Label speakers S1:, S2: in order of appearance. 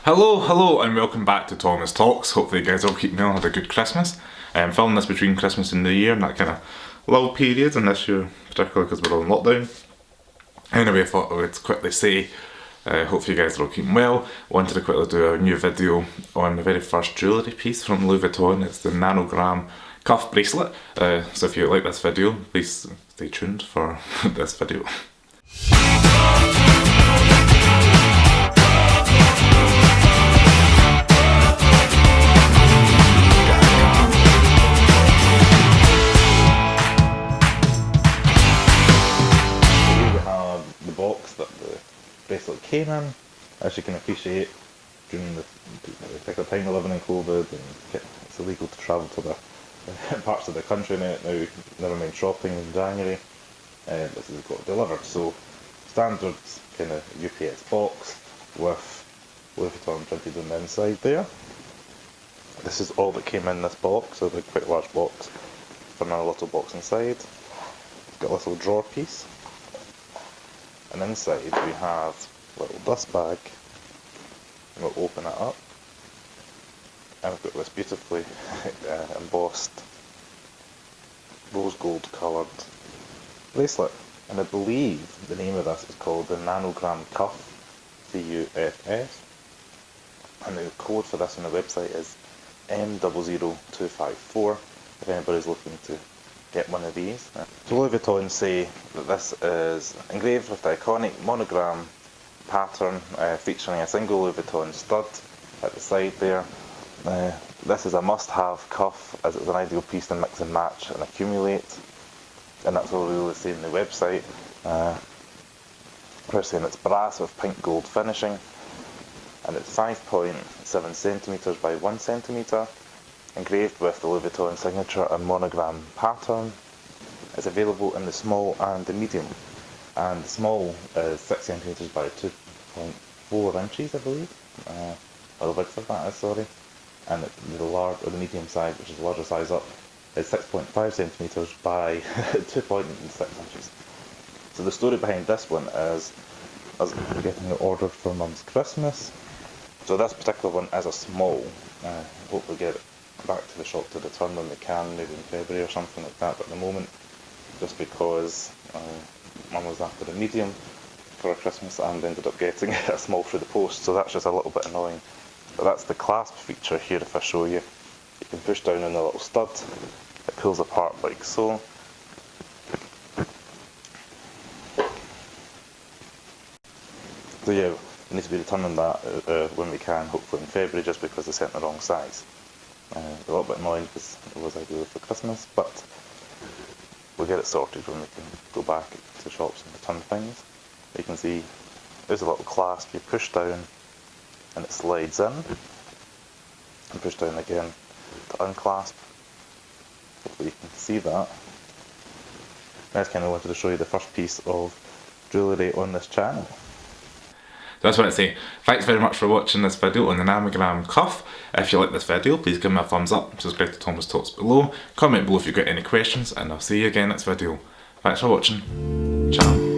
S1: Hello and welcome back to Thomas Talks. Hopefully you guys all keep well, had a good Christmas. I'm filming this between Christmas and New Year, and that kind of lull period, and this year particularly because we're all in lockdown. Anyway, I thought I would quickly say, hopefully you guys are all keeping well. I wanted to quickly do a new video on the very first jewellery piece from Louis Vuitton. It's the Nanogram Cuff bracelet. So if you like this video, please stay tuned for this video. Box that the bracelet came in. As you can appreciate, during the particular time we're living in COVID and it's illegal to travel to the parts of the country now, never mind shopping in January, this has got delivered. So standard kind of UPS box with Louis Vuitton printed on the inside there. This is all that came in this box, so the quite large box for another little box inside. It's got a little drawer piece. And inside we have a little dust bag, and we'll open it up, and we've got this beautifully embossed rose gold coloured bracelet, and I believe the name of this is called the Nanogram Cuff, C-U-F-F, and the code for this on the website is M00254 if anybody's looking to get one of these. So Louis Vuitton say that this is engraved with the iconic monogram pattern featuring a single Louis Vuitton stud at the side there. This is a must-have cuff as it's an ideal piece to mix and match and accumulate, and that's what we really say on the website. We're saying it's brass with pink gold finishing, and it's 5.7 centimetres by 1 centimetre. Engraved with the Louis Vuitton signature and monogram pattern. It's available in the small and the medium. And the small is 6 centimetres by 2.4 inches, I believe. Or the width of that is, sorry. And the large, or the medium size, which is the larger size up, is 6.5 centimetres by 2.6 inches. So the story behind this one is us getting it ordered for Mum's Christmas. So this particular one is a small. Hopefully get it back to the shop to return when we can, maybe in February or something like that, but at the moment, just because Mum was after a medium for her Christmas and ended up getting a small through the post, so that's just a little bit annoying. But that's the clasp feature here. If I show you, you can push down on the little stud, it pulls apart like so. So yeah, we need to be returning that when we can, hopefully in February, just because they sent the wrong size. A little bit annoying because it was ideal for Christmas, but we'll get it sorted when we can go back to shops and return things. You can see there's a little clasp. You push down and it slides in, and push down again to unclasp. Hopefully you can see that. I just kind of wanted to show you the first piece of jewellery on this channel. So I just want to say thanks very much for watching this video on the Nanogram Cuff. If you like this video, please give me a thumbs up, subscribe to Thomas Talks below, comment below if you've got any questions, and I'll see you again next video. Thanks for watching. Ciao.